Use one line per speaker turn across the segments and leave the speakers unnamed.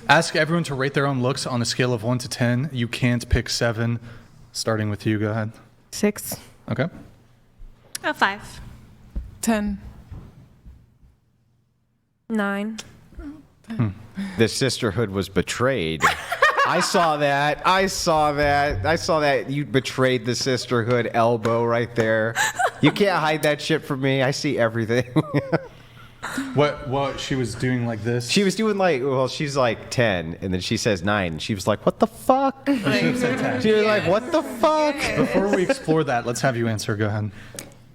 Ask everyone to rate their own looks on a scale of 1 to 10. You can't pick 7. Starting with you, go ahead.
6.
Okay.
5.
10.
9.
The sisterhood was betrayed. I saw that. You betrayed the sisterhood. Elbow right there. You can't hide that shit from me. I see everything.
What she was doing like this?
She was doing she's like 10, and then she says 9. And she was like, what the fuck?
She said 10.
She was like, what the fuck?
Before we explore that, let's have you answer. Go ahead.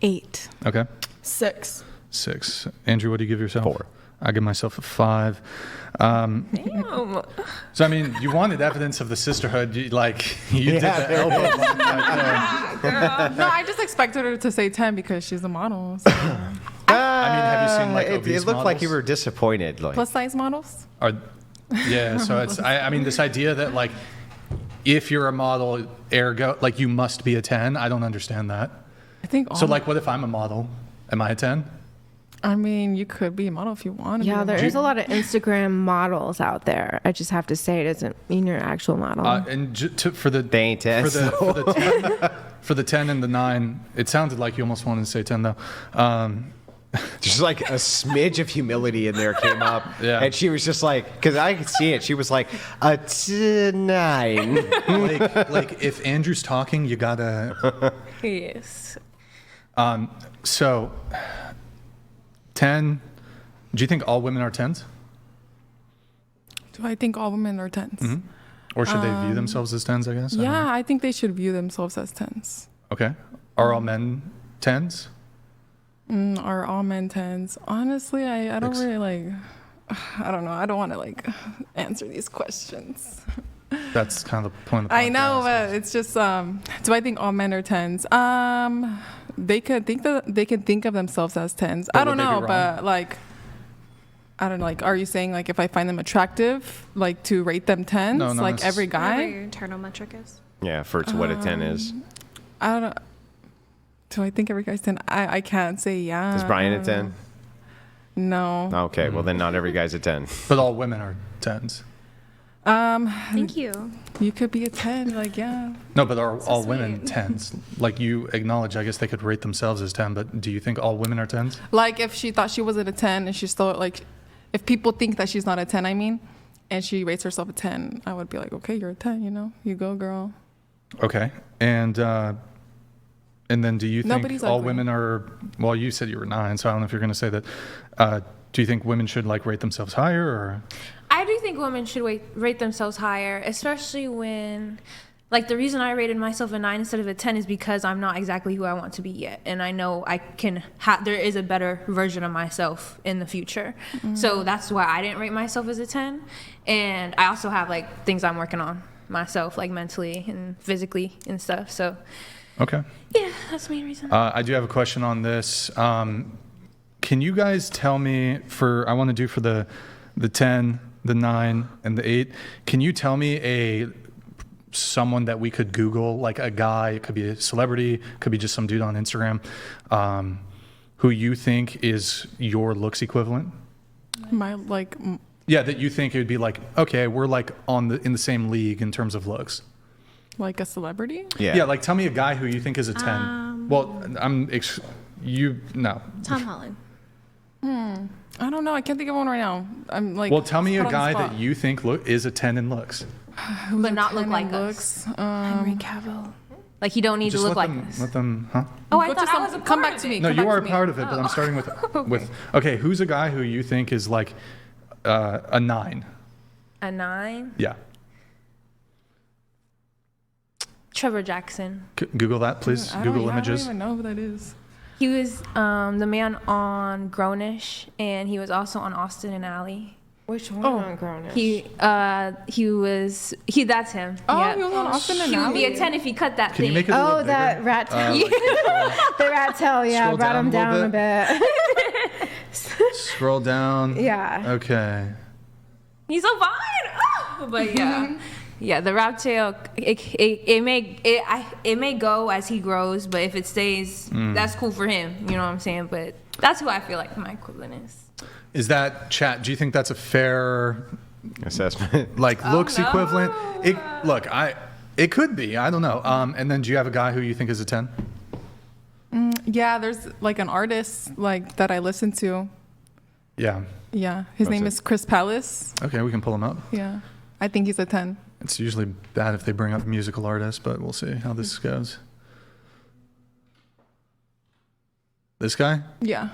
8.
Okay.
6.
6. Andrew, what do you give yourself?
4.
I give myself a 5.
Damn.
So, I mean, you wanted evidence of the sisterhood. You did the elbow.
No, I just expected her to say 10 because she's a model. So.
Have you seen obese
it looked like
models?
you were disappointed.
Plus size models?
Yeah, so it's, this idea that, if you're a model, ergo, you must be a 10, I don't understand that.
I think
So, what if I'm a model? Am I a 10?
I mean, you could be a model if you want to.
Yeah, there is a lot of Instagram models out there. I just have to say it doesn't mean you're an actual model.
For the
They ain't 10.
For the 10 and the 9, it sounded like you almost wanted to say 10 though.
Just a smidge of humility in there came up.
Yeah.
And she was just because I could see it. She was like, a 9.
If Andrew's talking, you gotta.
Yes.
So, 10. Do you think all women are 10s?
Do I think all women are 10s?
Mm-hmm. Or should they view themselves as 10s, I guess?
Yeah, I think they should view themselves as 10s.
Okay. Are all men 10s?
Are all men 10s? Honestly, I don't really I don't know. I don't want to answer these questions.
That's kind of the point of the podcast.
I know, but it's just do I think all men are 10s? They could think of themselves as 10s.
But
I don't
would they be
know,
wrong?
but I don't know. Are you saying if I find them attractive, to rate them 10s,
No, not
every
Whatever
guy?
your internal metric is.
Yeah, for what a 10 is.
I don't. Do I think every guy's 10? I can't say yeah.
Is Brian a 10?
No.
Okay, well then not every guy's a 10.
But all women are 10s.
Thank you.
You could be a 10, yeah.
No, but are all
sweet.
women 10s? You acknowledge, I guess they could rate themselves as 10, but do you think all women are 10s?
If she thought she wasn't a 10 and she's still if people think that she's not a 10, and she rates herself a 10, I would be like, okay, you're a 10, you go, girl.
Okay. And then do you think
Nobody's
all
ugly.
women are, well, you said you were 9, so I don't know if you're going to say that. Do you think women should rate themselves higher or?
I do think women should rate themselves higher, especially when, the reason I rated myself a 9 instead of a 10 is because I'm not exactly who I want to be yet. And I know I can there is a better version of myself in the future. Mm-hmm. So that's why I didn't rate myself as a 10. And I also have things I'm working on myself, mentally and physically and stuff. So.
Okay.
Yeah, that's the main reason.
I do have a question on this. Can you guys tell me I want to do for the 10, the 9, and the 8, can you tell me someone that we could Google, a guy, it could be a celebrity, could be just some dude on Instagram, who you think is your looks equivalent? Yeah, that you think it would be okay, we're in the same league in terms of looks.
Like a celebrity?
Yeah, tell me a guy who you think is a 10. No.
Tom Holland.
I don't know. I can't think of one right now. I'm
Well, tell me a guy that you think is a 10 in looks.
But not look like
looks.
us. Henry Cavill. He don't need to look like us.
Let them, huh?
Oh, I thought I was a part
come back
of
to
it.
me.
No,
come
you
back
are
to
a
me.
part of it, but I'm starting with okay, who's a guy who you think is a 9?
A 9?
Yeah.
Trevor Jackson.
Google that, please. Google images.
I don't even know who that is.
He was the man on Grownish, and he was also on Austin and Ally.
Which one on Grownish?
That's him.
Oh,
Yeah.
he was on Austin and
He would be
Ally?
a 10 if he cut that
Can
thing.
you make it a little bigger?
that rat tail. The rat tail, yeah.
Scroll
Brought him
down a
down a
little
bit.
Scroll down.
Yeah.
Okay.
He's so fine. Oh, but yeah. Yeah, the rat tail, it may go as he grows, but if it stays, that's cool for him. You know what I'm saying? But that's who I feel like my equivalent is.
Is that, chat, do you think that's a fair
assessment.
like looks equivalent. It could be. I don't know. And then do you have a guy who you think is a 10?
Yeah, there's like an artist like that I listen to.
Yeah.
Yeah, his name is Chris Palace.
Okay, we can pull him up.
Yeah, I think he's a 10.
It's usually bad if they bring up musical artists, but we'll see how this goes. This guy?
Yeah.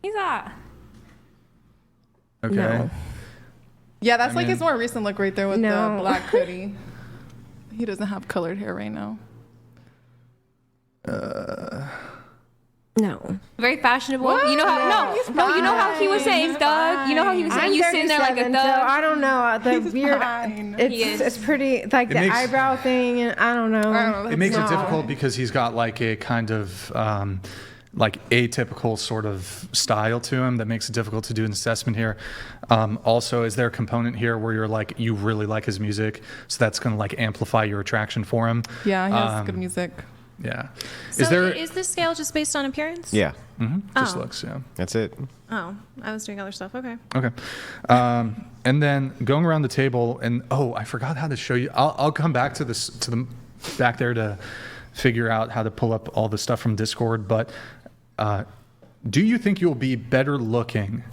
He's a.
Okay.
No.
Yeah, that's
I
like his
mean-
more recent look right there with
No.
the black hoodie. He doesn't have colored hair right now.
No.
Very fashionable. You know how you know how he was saying thug. You know how he was saying
I'm
you sitting there like a
37,
thug.
so I don't know. The
He's
weird.
fine.
He is.
It's pretty like
It
the
makes-
eyebrow thing, and I don't know.
I don't know.
It makes it
No.
difficult because he's got like a kind of like atypical sort of style to him that makes it difficult to do an assessment here. Also, is there a component here where you're like, you really like his music, so that's going to like amplify your attraction for him?
Yeah, he has good music.
Yeah.
So is this scale just based on appearance?
Yeah,
Just
Oh.
looks, yeah.
that's it.
Oh, I was doing other stuff. Okay.
Okay. And then going around the table, and I forgot how to show you. I'll come back to this, to the back there to figure out how to pull up all the stuff from Discord. But do you think you'll be better looking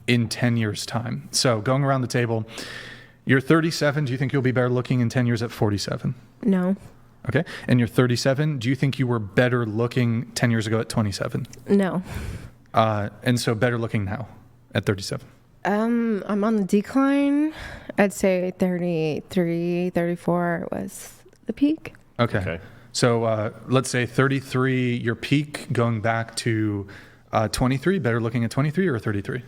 in 10 years' time? So going around the table, you're 37. Do you think you'll be better looking in 10 years at 47?
No.
Okay. And you're 37. Do you think you were better looking 10 years ago at 27?
No.
And so better looking now at 37?
I'm on the decline. I'd say 33, 34 was the peak.
Okay. So let's say 33, your peak going back to 23, better looking at 23 or 33?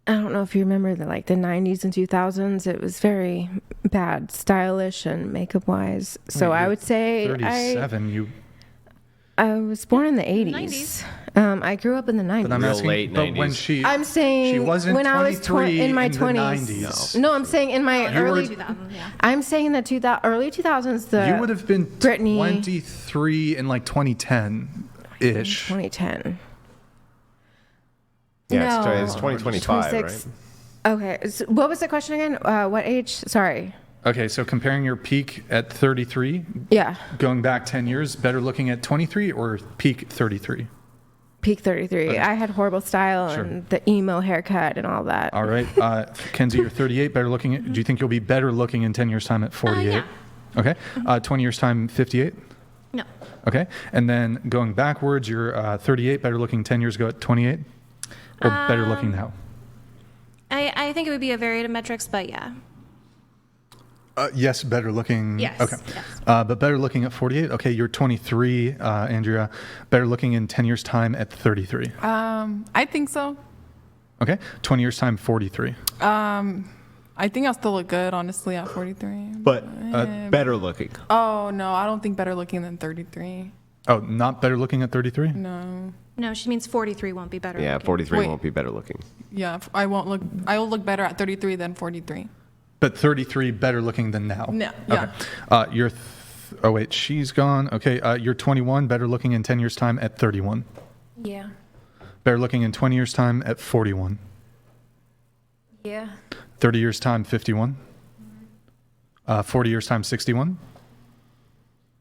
I don't know if you remember the 90s and 2000s. It was very bad, stylish and makeup wise. So I would say
37,
I was born in the 80s. I grew up in the 90s.
but I'm
Real
asking,
late
but when
90s.
I'm saying
she wasn't
when I was
23
in my
in the
20s.
90s.
No, I'm saying in my early.
2000, yeah.
I'm saying the early 2000s.
you would have been
Britney.
23 in like 2010-ish.
2010.
Yeah,
No.
it's 2025,
26.
right?
Okay. So what was the question again? What age? Sorry.
Okay, so comparing your peak at 33,
Yeah.
going back 10 years, better looking at 23 or peak 33?
Peak 33.
Okay.
I had horrible style
Sure.
and the emo haircut and all that.
All right. Kenzie, you're 38, better looking. Do you think you'll be better looking in 10 years' time at 48?
Yeah.
Okay. 20 years' time, 58?
No.
Okay. And then going backwards, you're 38, better looking 10 years ago at 28? Or better looking now?
I think it would be a varied of metrics, but yeah.
Yes, better looking.
Yes,
Okay.
yes.
But better looking at 48? Okay, you're 23, Andrea. Better looking in 10 years' time at 33?
I think so.
Okay. 20 years' time, 43?
I think I'll still look good, honestly, at 43.
But better looking.
Oh, no, I don't think better looking than 33.
Oh, not better looking at 33?
No.
No, she means 43 won't be better.
Yeah,
looking.
43
Wait.
won't be better looking.
Yeah, I will look better at 33 than 43.
But 33 better looking than now?
No, yeah.
Okay. Oh, wait, she's gone. Okay, you're 21, better looking in 10 years' time at 31.
Yeah.
Better looking in 20 years' time at 41.
Yeah.
30 years' time, 51. 40 years' time, 61.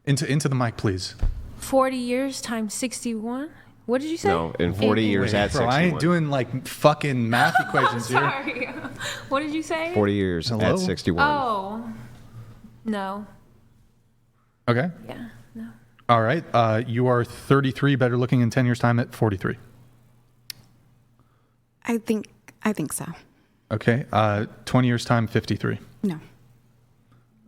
Into the mic, please.
40 years times 61. What did you say?
No, in 40 years at
Bro,
61.
I ain't doing like fucking math equations here.
Sorry. What did you say?
40 years
Hello?
at 61.
Oh. No.
Okay.
Yeah. No.
All right. You are 33, better looking in 10 years' time at 43.
I think so.
Okay. 20 years' time, 53.
No.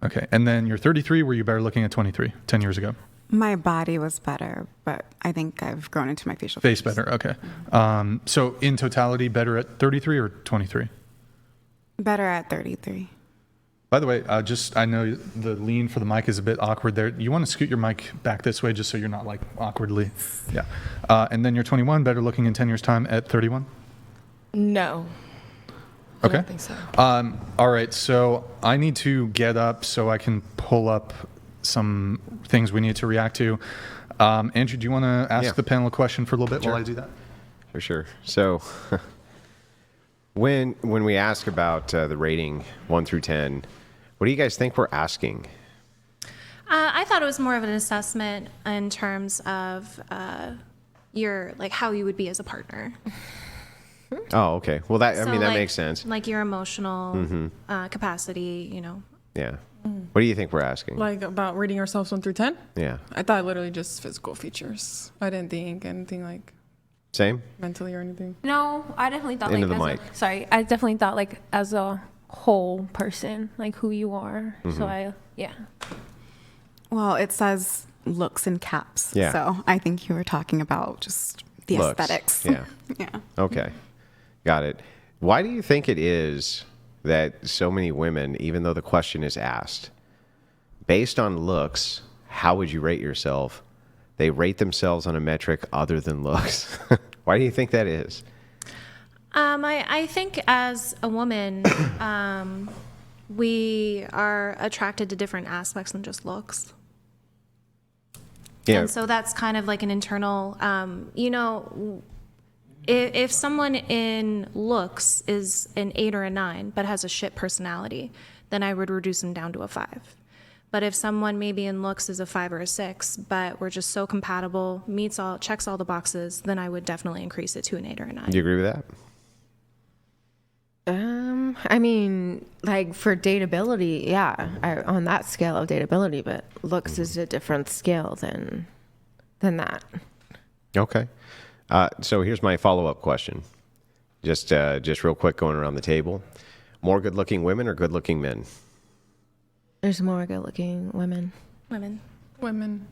Okay. And then you're 33, were you better looking at 23, 10 years ago?
My body was better, but I think I've grown into my facial
Face
features.
better. Okay. So in totality, better at 33 or 23?
Better at 33.
By the way, I know the lean for the mic is a bit awkward there. You want to scoot your mic back this way just so you're not like awkwardly. Yeah. And then you're 21, better looking in 10 years' time at 31?
No.
Okay.
I don't think so.
All right. So I need to get up so I can pull up some things we need to react to. Andrew, do you want to ask
Yeah.
the panel a question for a little bit
Sure.
while I do that?
For sure. So When we ask about the rating 1 through 10, what do you guys think we're asking?
I thought it was more of an assessment in terms of your like how you would be as a partner.
Oh, okay. Well, that
So,
that
like,
makes sense.
Like your emotional capacity,
Yeah. What do you think we're asking?
Like about rating ourselves 1 through 10?
Yeah.
I thought literally just physical features. I didn't think anything like
Same?
mentally or anything.
No, I definitely thought
Into
like
the
as
mic.
I definitely thought like as a whole person, like who you are. So yeah.
Well, it says looks in caps.
Yeah.
So I think you were talking about just the
Looks.
aesthetics.
Yeah.
Yeah.
Okay. Got it. Why do you think it is that so many women, even though the question is asked, based on looks, how would you rate yourself? They rate themselves on a metric other than looks. Why do you think that is?
I think as a woman, we are attracted to different aspects than just looks.
Yeah.
And so that's kind of like an internal, if someone in looks is an 8 or a 9, but has a shit personality, then I would reduce them down to a 5. But if someone maybe in looks is a 5 or a 6, but we're just so compatible, checks all the boxes, then I would definitely increase it to an 8 or a 9.
Do you agree with that?
I mean, like for dateability, yeah, on that scale of dateability, but looks is a different scale than that.
Okay. So here's my follow-up question. Just real quick going around the table. More good-looking women or good-looking men?
There's more good-looking women.
Women.
Women.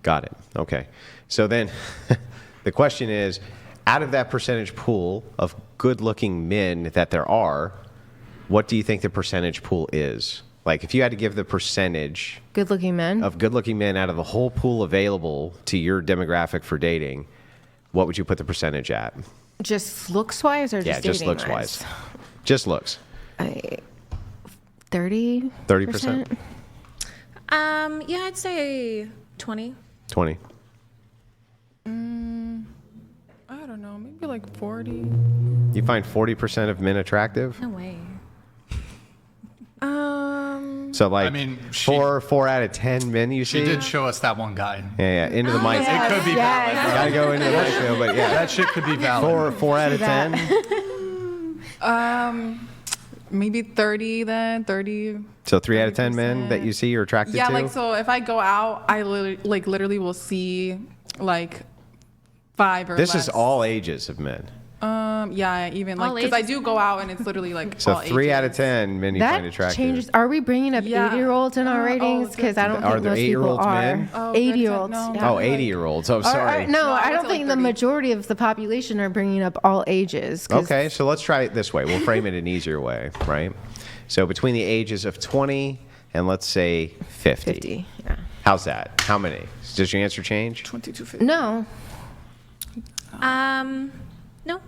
Got it. Okay. So then the question is, out of that percentage pool of good-looking men that there are, what do you think the percentage pool is? Like if you had to give the percentage
Good-looking men.
of good-looking men out of the whole pool available to your demographic for dating, what would you put the percentage at?
Just looks-wise or just
Yeah, just
dating-wise?
looks-wise. Just looks.
30%?
30%?
Yeah, I'd say 20.
20?
I don't know, maybe like 40.
You find 40% of men attractive?
No way.
So like
I mean,
four out of 10 men you see?
She did show us that one guy.
Yeah, into the mic.
It could be valid.
Gotta go into the mic though, but yeah.
That shit could be valid.
Four out of 10?
Maybe 30 then, 30.
So 3 out of 10 men that you see you're attracted
Yeah,
to?
like so if I go out, I literally will see like 5 or
This
less.
is all ages of men.
Yeah, even
All
like because I
ages.
do go out and it's literally like
So
all
3 out of
ages.
10 men you find
That
attractive.
changes. Are we bringing up
Yeah.
80-year-olds in our ratings? Because I don't
Are
think
there
most people
8-year-olds
are.
men?
Oh,
80-year-olds.
no.
yeah.
Oh, 80-year-olds. Oh,
Or-
sorry.
no,
I
I
would
don't
say,
think
like,
the
30.
majority of the population are bringing up all ages. 'cause
Okay, so let's try it this way. We'll frame it an easier way, right? So between the ages of 20 and let's say 50.
50, yeah.
How's that? How many? Does your answer change?
22, 50.
No.
No.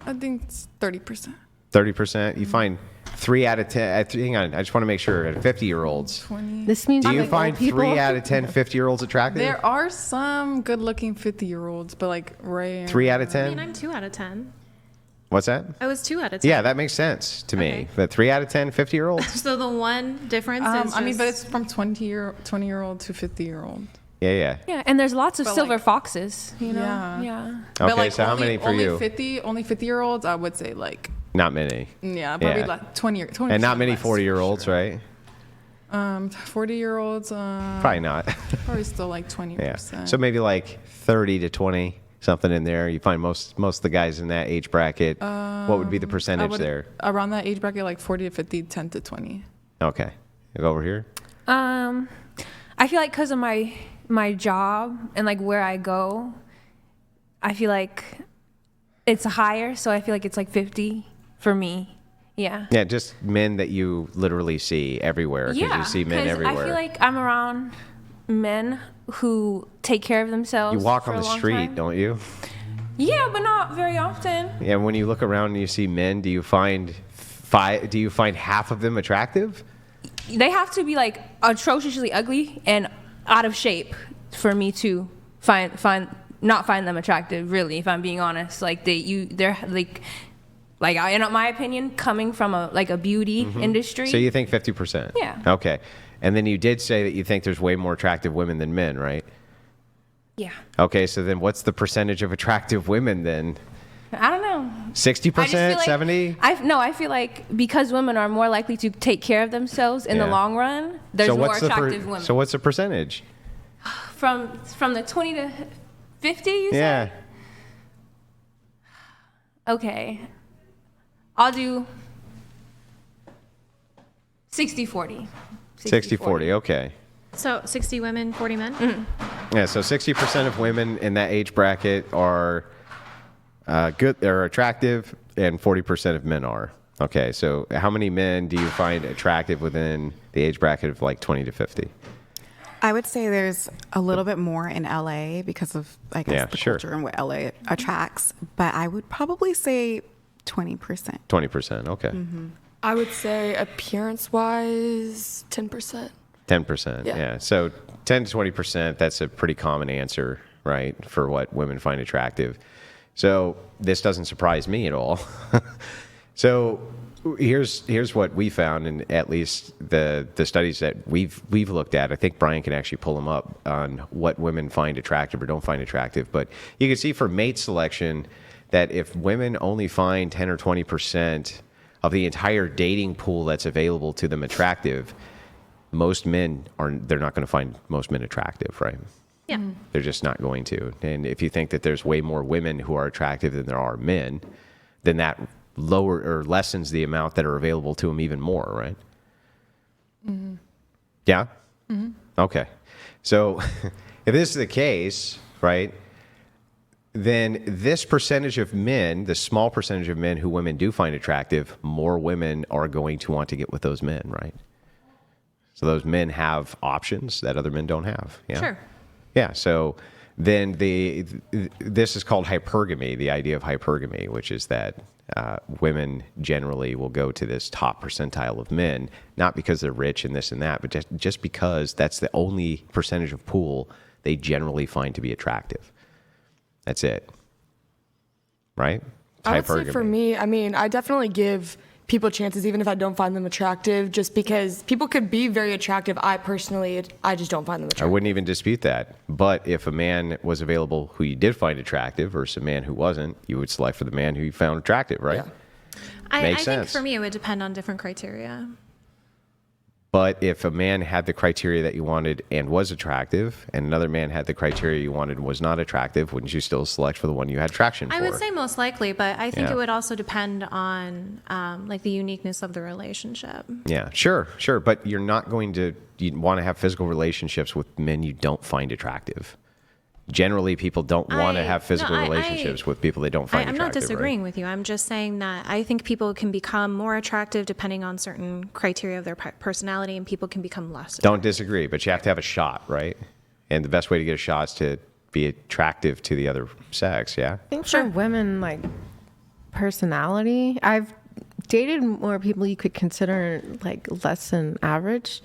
I think it's 30%.
30%? You find 3 out of 10. Hang on, I just want to make sure. At 50-year-olds,
20.
This means
do you
like
find
old people.
3 out of 10 50-year-olds attractive?
There are some good-looking 50-year-olds, but like rare.
3 out of
I
10?
mean, I'm 2 out of 10.
What's that?
I was 2 out of 10.
Yeah, that makes sense to me.
Okay.
But 3 out of 10 50-year-olds?
So the one difference is
I mean, but
just-
it's from 20-year-old to 50-year-old.
Yeah, yeah.
Yeah, and there's lots of
But,
silver
like-
foxes, you know?
Yeah.
Yeah.
Okay,
But
so how many for you?
Only 50-year-olds, I would say like,
Not many.
yeah, probably
Yeah.
like 20
And not many
less,
40-year-olds,
for
right?
sure. 40-year-olds,
Probably not.
probably still like 20%.
Yeah. So maybe like 30 to 20, something in there. You find most of the guys in that age bracket. What would be the
I
percentage
would-
there?
Around that age bracket, like 40 to 50, 10 to 20.
Okay. You go over here.
I feel like because of my job and like where I go, I feel like it's higher. So I feel like it's like 50 for me. Yeah.
Yeah, just men that you literally see everywhere because you see men
'cause
everywhere.
I feel like I'm around men who take care of themselves.
you walk
for
on
a
the
long
street,
time.
don't you?
Yeah, but not very often.
Yeah, when you look around and you see men, do you find half of them attractive?
They have to be like atrociously ugly and out of shape for me to find not find them attractive, really, if I'm being honest. Like they're in my opinion, coming from a beauty industry.
So you think 50%?
Yeah.
Okay. And then you did say that you think there's way more attractive women than men, right?
Yeah.
Okay, so then what's the percentage of attractive women then?
I don't know.
60%, 70?
I feel like because women are more likely to take care of themselves in the long run, there's more attractive women.
So what's the percentage?
From the 20 to 50, you
Yeah.
said? Okay. I'll do 60-40.
60-40, okay.
So 60 women, 40 men?
Yeah, so 60% of women in that age bracket are good, they're attractive, and 40% of men are. Okay, so how many men do you find attractive within the age bracket of like 20 to 50?
I would say there's a little bit more in LA because of, I guess, the culture and what LA attracts. But I would probably say 20%.
20%, okay.
I would say appearance-wise, 10%.
10%, yeah. So 10 to 20%, that's a pretty common answer, right, for what women find attractive. So this doesn't surprise me at all. So here's what we found, and at least the studies that we've looked at. I think Brian can actually pull them up on what women find attractive or don't find attractive. But you can see for mate selection that if women only find 10 or 20% of the entire dating pool that's available to them attractive, most men they're not going to find most men attractive, right?
Yeah.
They're just not going to. And if you think that there's way more women who are attractive than there are men, then that lower or lessens the amount that are available to them even more, right? Yeah? Okay. So if this is the case, right, then this percentage of men, the small percentage of men who women do find attractive, more women are going to want to get with those men, right? So those men have options that other men don't have. Yeah?
Sure.
Yeah, so then this is called hypergamy, the idea of hypergamy, which is that women generally will go to this top percentile of men, not because they're rich and this and that, but just because that's the only percentage of pool they generally find to be attractive. That's it. Right? It's
I would say for me, I mean, I definitely give people chances even if I don't find them attractive, just because people could be very attractive. I just don't find them
I
attractive.
wouldn't even dispute that. But if a man was available who you did find attractive versus a man who wasn't, you would select for the man who you found attractive, right?
Yeah.
I
Makes
think
sense.
for me it would depend on different criteria.
But if a man had the criteria that you wanted and was attractive, and another man had the criteria you wanted and was not attractive, wouldn't you still select for the one you had traction for?
I would say most likely, but I think
Yeah.
it would also depend on like the uniqueness of the relationship.
Yeah, sure. But you're not going to want to have physical relationships with men you don't find attractive. Generally, people don't want to have physical relationships with people they don't find
I'm
attractive.
not disagreeing
right?
with you. I'm just saying that I think people can become more attractive depending on certain criteria of their personality, and people can become less attractive.
Don't disagree, but you have to have a shot, right? And the best way to get a shot is to be attractive to the other sex, yeah?
I think for women, like personality, I've dated more people you could consider like less than average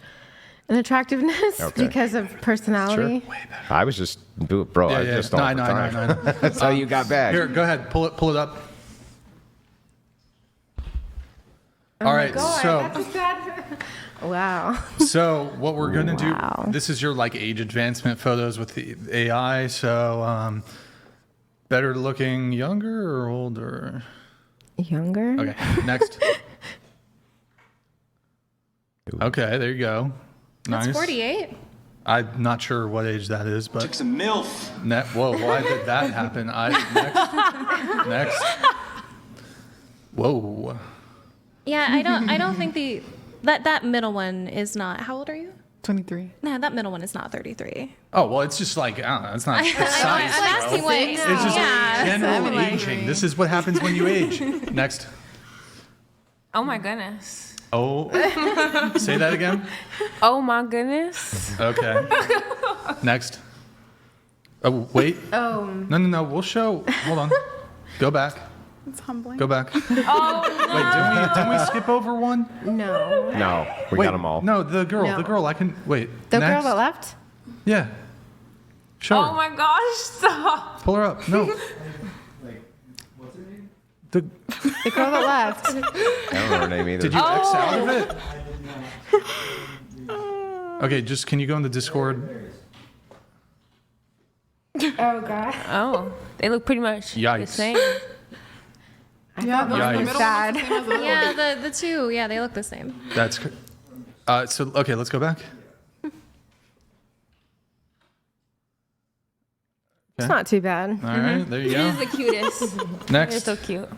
in attractiveness because of personality.
Sure. I was just, bro, I was just on
No.
That's how you got back.
Here, go ahead. Pull it up.
Oh
All
my
right,
God,
so
that's just bad. Wow.
so what we're gonna
Wow.
do? This is your like age advancement photos with the AI. So better looking, younger or older?
Younger.
Okay, next. Okay, there you go. Nice.
That's 48.
I'm not sure what age that is, but
Took some MILF.
Whoa, why did that happen? Next. Whoa.
Yeah, I don't think that middle one is not. How old are you?
23.
No, that middle one is not 33.
Oh, well, it's just like, I don't know, it's not precise.
I'm asking what.
It's just general aging. This is what happens when you age. Next.
Oh my goodness.
Oh, say that again.
Oh my goodness.
Okay. Next. Oh, wait.
Oh.
No. We'll show. Hold on. Go back.
It's humbling.
Go back.
Oh no.
Wait, didn't we skip over one?
No.
No, we
Wait,
got them all.
No, the girl.
No.
The girl. I can wait.
The
Next.
girl that left.
Yeah. Show her.
Oh my gosh, stop.
Pull her up. No. The,
The girl that left.
I don't know her name either.
did you X out of it? Okay, just can you go in the Discord?
Oh god.
Oh, they look pretty much the
Yikes.
same.
Yeah, those
Yeah,
in the
it's
middle
sad.
ones are the same as the little
Yeah, the two, yeah, they look the same.
That's so okay, let's go back.
It's not too bad.
All right, there you
He is
go.
the cutest. They're
Next.
so cute.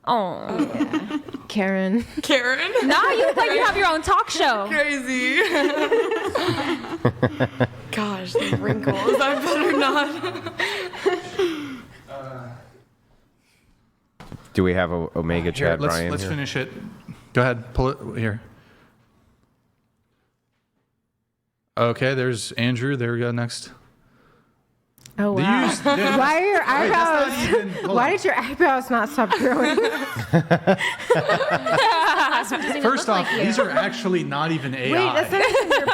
Oh,
Karen.
Karen.
now you look like you have your own talk show.
Crazy. Gosh, the wrinkles. I better not.
Do we have a Omega
Here,
Chad
let's
Brian here?
finish it. Go ahead, pull it here. Okay, there's Andrew. There we go. Next.
Oh wow. Why are your eyebrows? Why did your eyebrows not stop growing?
First off, these are actually not even AI.
Wait, that's not even your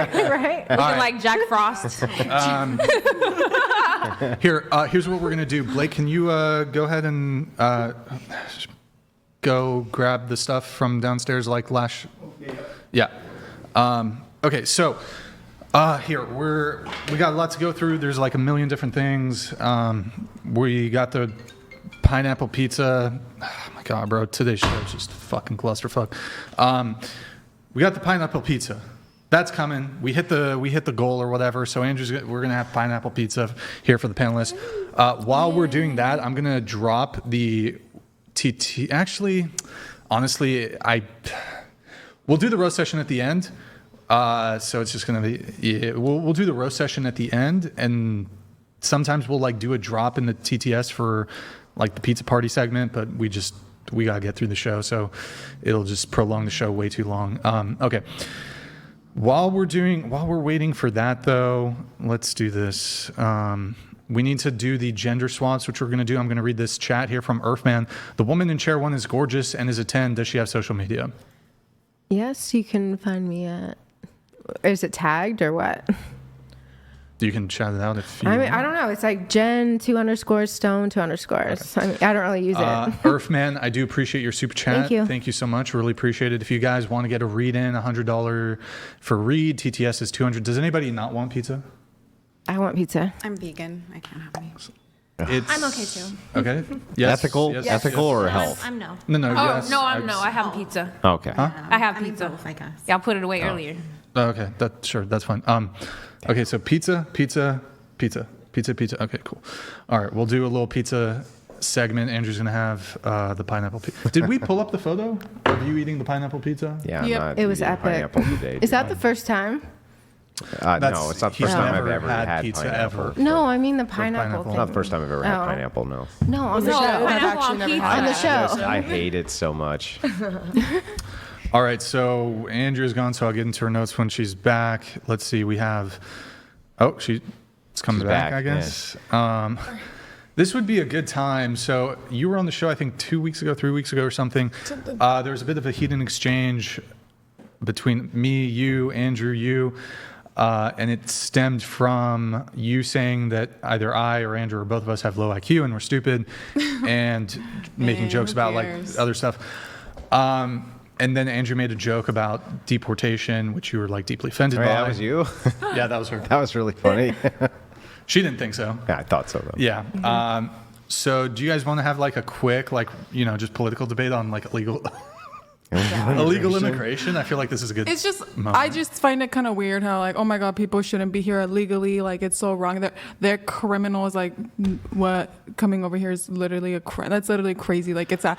picture, right?
Looking
right.
like Jack Frost.
Here's what we're gonna do. Blake, can you go ahead and go grab the stuff from downstairs, like Lash? Yeah. Okay, so here we got a lot to go through. There's like a million different things. We got the pineapple pizza. Oh my god, bro! Today's show is just fucking clusterfuck. We got the pineapple pizza. That's coming. We hit the goal or whatever. So we're gonna have pineapple pizza here for the panelists. While we're doing that, I'm gonna drop the TT. Actually, honestly, we'll do the roast session at the end. So it's just gonna be we'll do the roast session at the end, and sometimes we'll like do a drop in the TTS for like the pizza party segment, but we gotta get through the show, so it'll just prolong the show way too long. Okay. While we're waiting for that though, let's do this. We need to do the gender swaps, which we're going to do. I'm going to read this chat here from Earthman. The woman in chair 1 is gorgeous and is a 10. Does she have social media?
Yes, you can find me at. Is it tagged or what?
You can shout it out if you
I mean,
want.
I don't know. It's like Jen 2_ Stone 2_. Okay. I mean, I don't really use it.
Earthman, I do appreciate your super chat.
Thank you.
Thank you so much. Really appreciate it. If you guys want to get a read in, $100 for read. TTS is $200. Does anybody not want pizza?
I want pizza.
I'm vegan. I can't have any.
I'm okay too.
Okay. Yes.
Ethical,
Yes.
ethical, or health?
I'm no.
No.
Oh,
Yes.
no, I'm no. I have pizza.
Okay.
I have pizza.
Both, I guess.
Yeah, I'll put it away earlier.
Okay, that's fine. Okay, so pizza. Okay, cool. All right, we'll do a little pizza segment. Andrew's gonna have the pineapple pizza. Did we pull up the photo of you eating the pineapple pizza?
Yeah, I'm
Yep.
not
It was
eating
epic.
pineapple today.
Is that the first time?
No, it's not the
He's
first time I've
never
ever had
pizza
pineapple.
ever.
No, I mean the pineapple
pineapple.
thing.
Not the first time I've ever had
Oh.
pineapple, no.
No, on the
No,
show.
pineapple
actually
on
never
pizza.
had
On the
that.
show.
I hate it so much.
All right, so Andrew's gone, so I'll get into her notes when she's back. Let's see, we have. Oh, she's coming
She's
back,
back,
I guess. This would be a good time. So you were on the show, I think, 3 weeks ago or something. There was a bit of a heated exchange between me, you, Andrew, you. And it stemmed from you saying that either I or Andrew or both of us have low IQ and we're stupid, and making jokes
who
about like
cares?
other stuff. And then Andrew made a joke about deportation, which you were like deeply offended by.
That was you?
Yeah, that was her.
That was really funny.
She didn't think so.
Yeah, I thought so, though.
Yeah. So do you guys want to have like a quick, like, just political debate on like illegal immigration? I feel like this is a good.
It's just,
moment.
I just find it kind of weird how, like, oh my God, people shouldn't be here illegally. Like, it's so wrong. They're criminals. Like, what coming over here is literally a crime. That's literally crazy. Like, it's a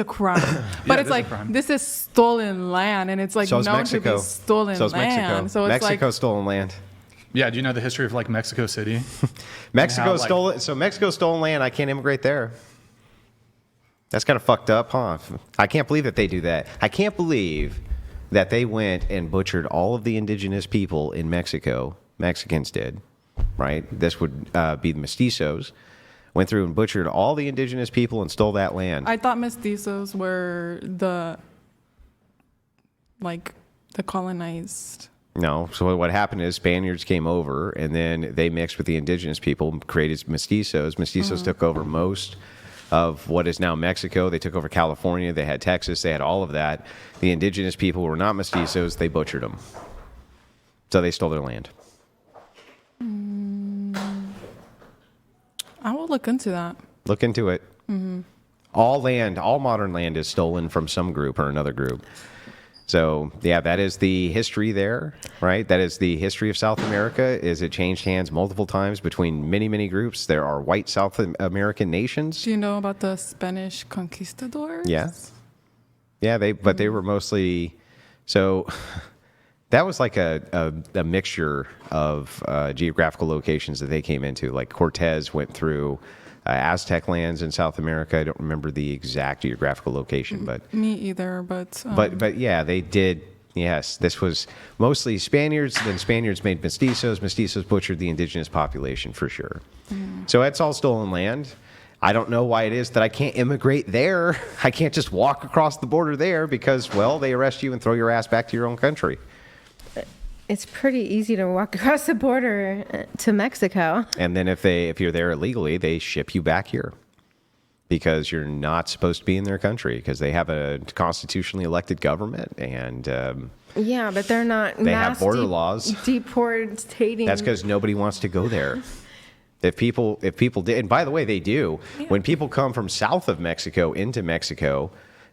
crime. But
it
it's
is a
like,
crime.
this is stolen land, and it's like
So is
known
Mexico.
to be stolen
So is Mexico.
land. So it's
Mexico
like,
stolen land.
Yeah. Do you know the history of like Mexico City?
Mexico
How, like-
stole. So Mexico stolen land. I can't immigrate there. That's kind of fucked up, huh? I can't believe that they do that. I can't believe that they went and butchered all of the indigenous people in Mexico. Mexicans did, right? This would be the mestizos. Went through and butchered all the indigenous people and stole that land.
I thought mestizos were the colonized.
No. So what happened is Spaniards came over, and then they mixed with the indigenous people, created mestizos. Mestizos took over most of what is now Mexico. They took over California. They had Texas. They had all of that. The indigenous people who were not mestizos, they butchered them. So they stole their land.
I will look into that.
Look into it. All modern land is stolen from some group or another group. So, yeah, that is the history there, right? That is the history of South America. Is it changed hands multiple times between many, many groups? There are white South American nations.
Do you know about the Spanish conquistadors?
Yeah. Yeah, they were mostly, so that was like a mixture of geographical locations that they came into. Like Cortez went through Aztec lands in South America. I don't remember the exact geographical location, but
me either. But
yeah, they did. Yes, this was mostly Spaniards. Then Spaniards made mestizos. Mestizos butchered the indigenous population for sure. So it's all stolen land. I don't know why it is that I can't immigrate there. I can't just walk across the border there because, well, they arrest you and throw your ass back to your own country.
It's pretty easy to walk across the border to Mexico.
And then if you're there illegally, they ship you back here because you're not supposed to be in their country because they have a constitutionally elected government and
yeah, but they're not.
They have border laws.
Deportating.
That's because nobody wants to go there. If people did, and by the way, they do. Yeah. When people come from south of Mexico into Mexico,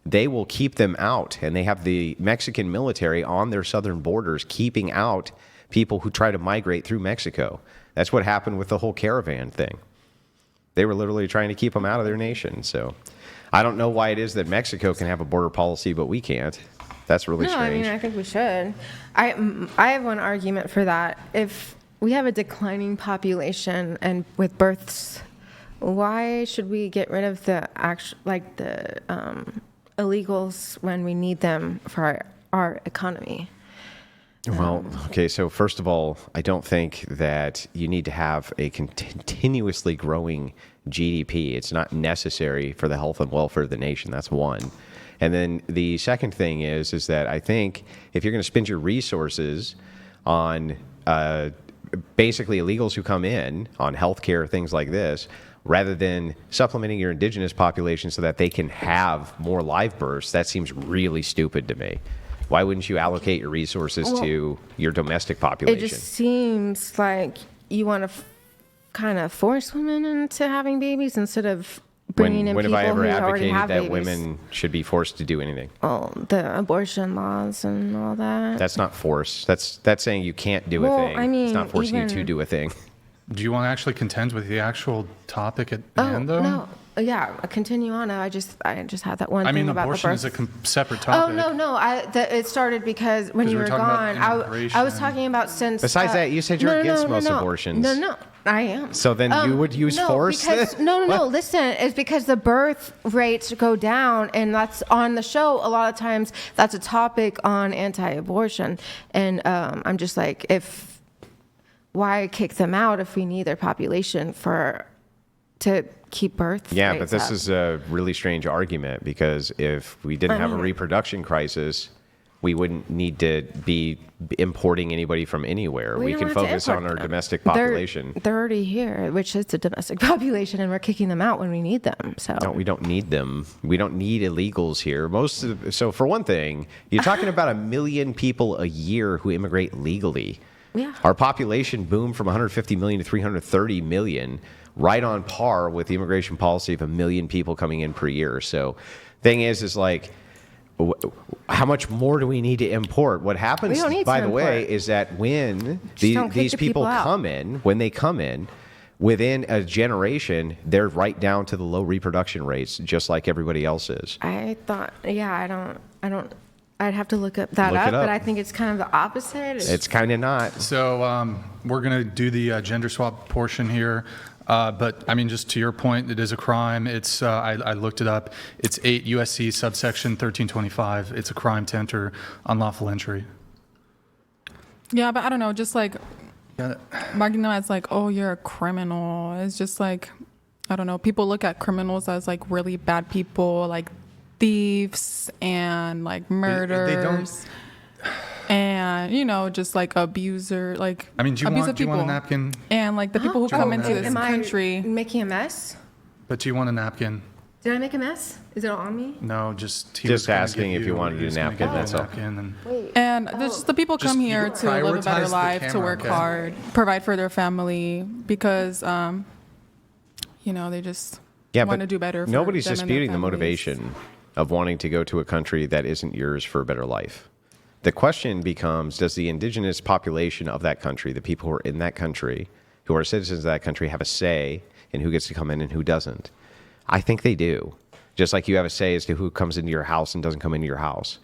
they will keep them out, and they have the Mexican military on their southern borders keeping out people who try to migrate through Mexico. That's what happened with the whole caravan thing. They were literally trying to keep them out of their nation. So I don't know why it is that Mexico can have a border policy, but we can't. That's really strange.
I mean, I think we should. I have one argument for that. If we have a declining population and with births, why should we get rid of the illegals when we need them for our economy?
Well, okay, so first of all, I don't think that you need to have a continuously growing GDP. It's not necessary for the health and welfare of the nation. That's one. And then the second thing is that I think if you're going to spend your resources on basically illegals who come in on healthcare, things like this, rather than supplementing your indigenous population so that they can have more live births, that seems really stupid to me. Why wouldn't you allocate your resources to your domestic population?
It just seems like you want to kind of force women into having babies instead of bringing in people who already have babies.
When have I ever advocated that women should be forced to do anything?
Oh, the abortion laws and all that.
That's not force. That's saying you can't do a thing.
I mean,
it's not forcing you to do a thing.
Do you want to actually contend with the actual topic at hand, though?
No. Yeah, continue on. I just had that one thing about the birth.
I mean, abortion is a separate topic.
Oh, no. It started because when you were gone, I was talking about since...
Besides that, you said you're against most abortions.
No, I am.
So then you would use force?
No, listen. It's because the birth rates go down, and that's on the show. A lot of times, that's a topic on anti-abortion. And I'm just like, why kick them out if we need their population to keep birth?
Yeah, but this is a really strange argument because if we didn't have a reproduction crisis, we wouldn't need to be importing anybody from anywhere. We can focus on our domestic population.
They're already here, which is the domestic population, and we're kicking them out when we need them. So
no, we don't need them. We don't need illegals here. So for one thing, you're talking about 1 million people a year who immigrate legally.
Yeah.
Our population boomed from 150 million to 330 million, right on par with the immigration policy of 1 million people coming in per year. So thing is like, how much more do we need to import? What happens, by the way, is that when these people come in, within a generation, they're right down to the low reproduction rates, just like everybody else is.
I thought, I don't. I'd have to look up, but I think it's kind of the opposite.
It's kind of not.
So we're going to do the gender swap portion here. But I mean, just to your point, it is a crime. It's I looked it up. It's 8 USC subsection 1325. It's a crime to enter unlawful entry.
Yeah, but I don't know. Just like marking them as like, oh, you're a criminal. It's just like, I don't know. People look at criminals as like really bad people, like thieves and like murderers. and just like abuser, like
I mean, do you
abusive
want a
people.
napkin?
And like the people who
Do you
come
want a
into this
napkin?
country.
Am I making a mess?
But do you want a napkin?
Did I make a mess? Is it all on me?
No, just he
Just
was gonna
asking
give
if you wanted
he
a
was gonna
napkin,
give you a
that's all.
napkin
And there's just the people
Just
come
you
here to live a
prioritize
better
the
life, to
camera,
work
okay?
hard, provide for their family, because they just want to do better. For
Nobody's
them and their
disputing the
families.
motivation of wanting to go to a country that isn't yours for a better life. The question becomes, does the indigenous population of that country, the people who are in that country, who are citizens of that country, have a say in who gets to come in and who doesn't? I think they do. Just like you have a say as to who comes into your house and doesn't come into your house.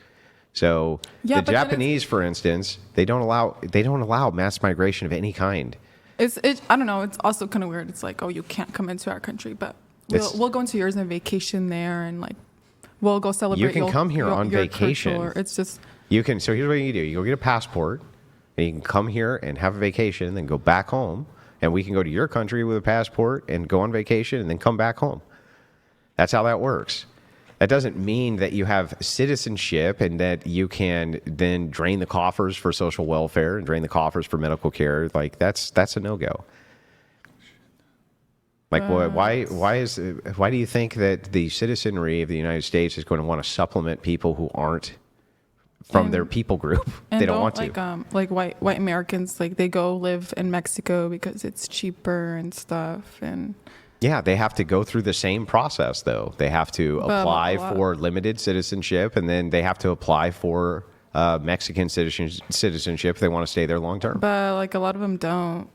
So
Yeah,
the
but then
Japanese, for instance, they don't allow mass migration of any kind.
I don't know. It's also kind of weird. It's like, oh, you can't come into our country, but we'll go into yours on vacation there, and like we'll go celebrate.
You can come here on
your
vacation.
culture. It's just
You can. So here's what you do: you go get a passport, and you can come here and have a vacation, then go back home, and we can go to your country with a passport and go on vacation, and then come back home. That's how that works. That doesn't mean that you have citizenship and that you can then drain the coffers for social welfare and drain the coffers for medical care. Like that's a no-go. Like why do you think that the citizenry of the United States is going to want to supplement people who aren't from their people group?
and
They don't want to.
like white Americans, like they go live in Mexico because it's cheaper and stuff, and
Yeah, they have to go through the same process, though. They have to apply for limited citizenship, and then they have to apply for Mexican citizenship if they want to stay there long term.
but like a lot of them don't.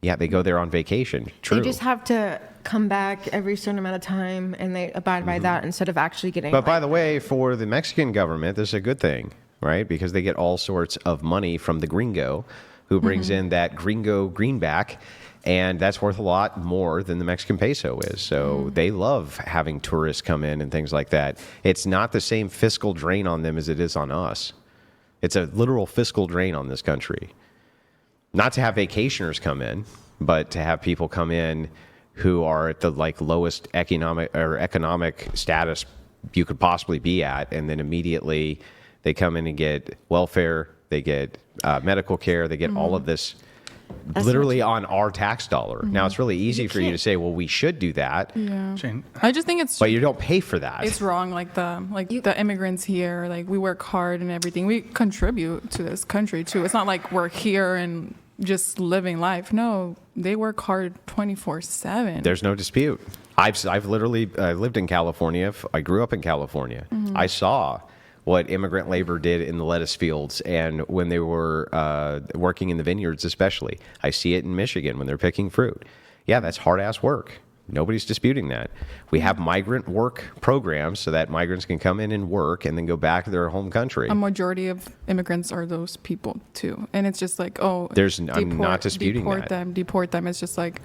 Yeah, they go there on vacation. True.
They just have to come back every certain amount of time, and they abide by that instead of actually getting.
But by the way, for the Mexican government, this is a good thing, right? Because they get all sorts of money from the gringo, who brings in that gringo greenback. And that's worth a lot more than the Mexican peso is. So they love having tourists come in and things like that. It's not the same fiscal drain on them as it is on us. It's a literal fiscal drain on this country. Not to have vacationers come in, but to have people come in who are at the lowest economic status you could possibly be at, and then immediately they come in and get welfare, they get medical care, they get all of this. Literally on our tax dollar. Now, it's really easy for you to say, well, we should do that.
Yeah,
Shane.
I just think it's.
But you don't pay for that.
It's wrong. Like the immigrants here, like we work hard and everything. We contribute to this country too. It's not like we're here and just living life. No, they work hard 24/7.
There's no dispute. I've literally lived in California. I grew up in California. I saw what immigrant labor did in the lettuce fields and when they were working in the vineyards especially. I see it in Michigan when they're picking fruit. Yeah, that's hard-ass work. Nobody's disputing that. We have migrant work programs so that migrants can come in and work and then go back to their home country.
A majority of immigrants are those people too, and it's just like, oh,
I'm not disputing that.
Deport them. It's just like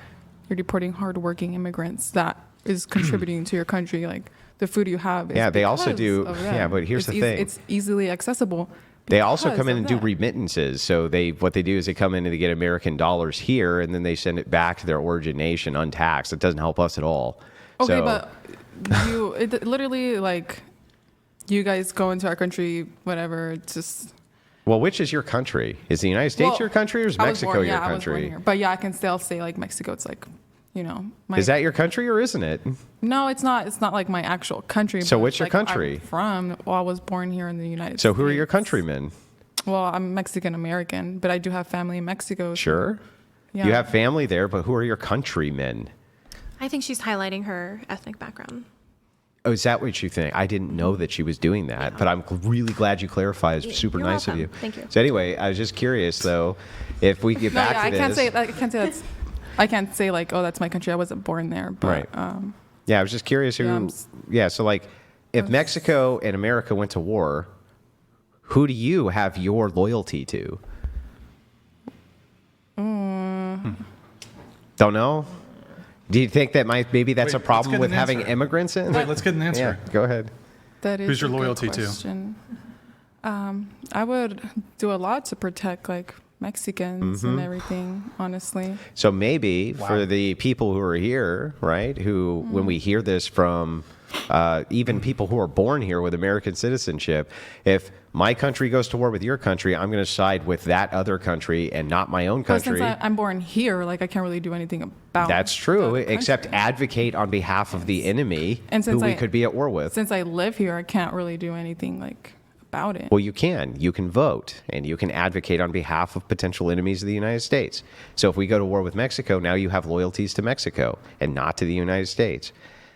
you're deporting hardworking immigrants that is contributing to your country. Like the food you have. Is
They also
because
do.
of them.
Yeah, but here's the thing.
It's easily accessible.
They also
because
come in
of
and do
that.
remittances. So what they do is they come in and they get American dollars here, and then they send it back to their origin nation untaxed. It doesn't help us at all.
Okay,
So-
but it literally like you guys go into our country, whatever. It's just.
Well, which is your country? Is the United States
Well,
your country, or is
I was
Mexico
born-
your
yeah, I was born
country?
here. But yeah, I can still say like Mexico. It's like,
Is that your country or isn't it?
No, it's not. It's not like my actual country.
So
but
what's your
like,
country?
I'm from. Well, I was born here in the United States.
So who are your countrymen?
Well, I'm Mexican American, but I do have family in Mexico. so-
Sure.
Yeah.
You have family there, but who are your countrymen?
I think she's highlighting her ethnic background.
Oh, is that what you think? I didn't know that she was doing that, but I'm really glad you clarified. It's super
You're
nice of you.
welcome. Thank you.
So anyway, I was just curious, though, if we get
No,
back
yeah,
to
I
this.
can't say. I can't say like, oh, that's my country. I wasn't born there. But,
Right. Yeah, I was just curious who.
Yeah, I'm
Yeah, so like, if Mexico and America went to war, who do you have your loyalty to? Don't know. Do you think that maybe that's
Wait,
a
let's
problem
get
with
an
having
answer.
immigrants in?
Wait, let's get an answer.
Yeah, go ahead.
That is
Who's your
a good
loyalty to?
question. I would do a lot to protect like Mexicans and everything. Honestly.
So maybe for the people who are here, right, who when we hear this from even people who are born here with American citizenship. If my country goes to war with your country, I'm going to side with that other country and not my own
But
country.
since I'm born here, like I can't really do anything about.
That's true,
the
except
country.
advocate on behalf of the enemy
And
who
since
we could be at war with.
Since I live here, I can't really do anything like about it.
Well, you can. You can vote, and you can advocate on behalf of potential enemies of the United States. So if we go to war with Mexico, now you have loyalties to Mexico and not to the United States.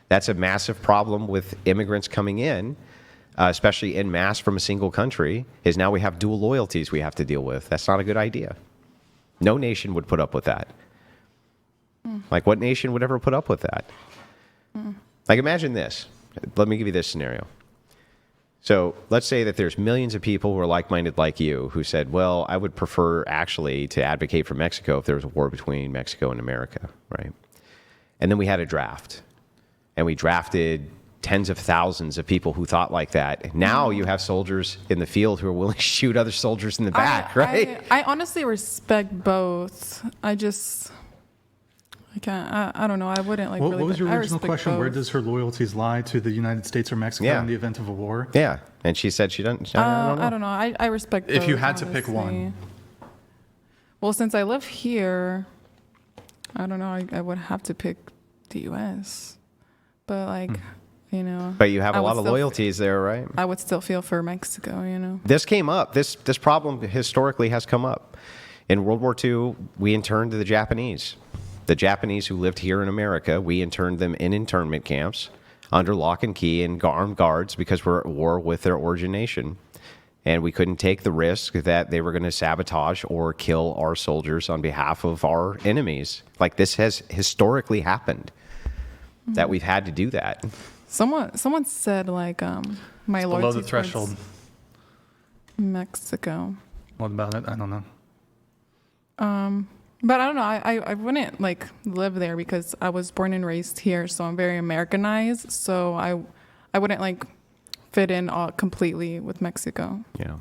That's a massive problem with immigrants coming in, especially en masse from a single country, is now we have dual loyalties we have to deal with. That's not a good idea. No nation would put up with that. Like, what nation would ever put up with that? Like, imagine this. Let me give you this scenario. So let's say that there's millions of people who are like-minded like you who said, well, I would prefer actually to advocate for Mexico if there was a war between Mexico and America, right? And then we had a draft. And we drafted tens of thousands of people who thought like that. Now you have soldiers in the field who are willing to shoot other soldiers in the back, right?
I honestly respect both. I can't. I don't know. I wouldn't like.
What
really,
was your
I
original
respect
question? Where
both.
does her loyalties lie, to the United States or Mexico
Yeah.
in the event of a war?
Yeah. And she said she doesn't. I don't know.
I respect.
If you
both,
had to pick one.
honestly. Well, since I live here, I don't know. I would have to pick the U.S. But like, you know.
But you have
I
a
would
lot of
still-
loyalties there, right?
I would still feel for Mexico. You know.
This came up. This problem historically has come up. In World War II, we interned the Japanese. The Japanese who lived here in America, we interned them in internment camps under lock and key and armed guards because we're at war with their origin nation. And we couldn't take the risk that they were going to sabotage or kill our soldiers on behalf of our enemies. Like, this has historically happened, that we've had to do that.
Someone said like my
Below
loyalty
the threshold.
towards Mexico.
What about it? I don't know.
But I don't know. I wouldn't like live there because I was born and raised here, so I'm very Americanized. So I wouldn't like fit in all completely with Mexico.
Yeah.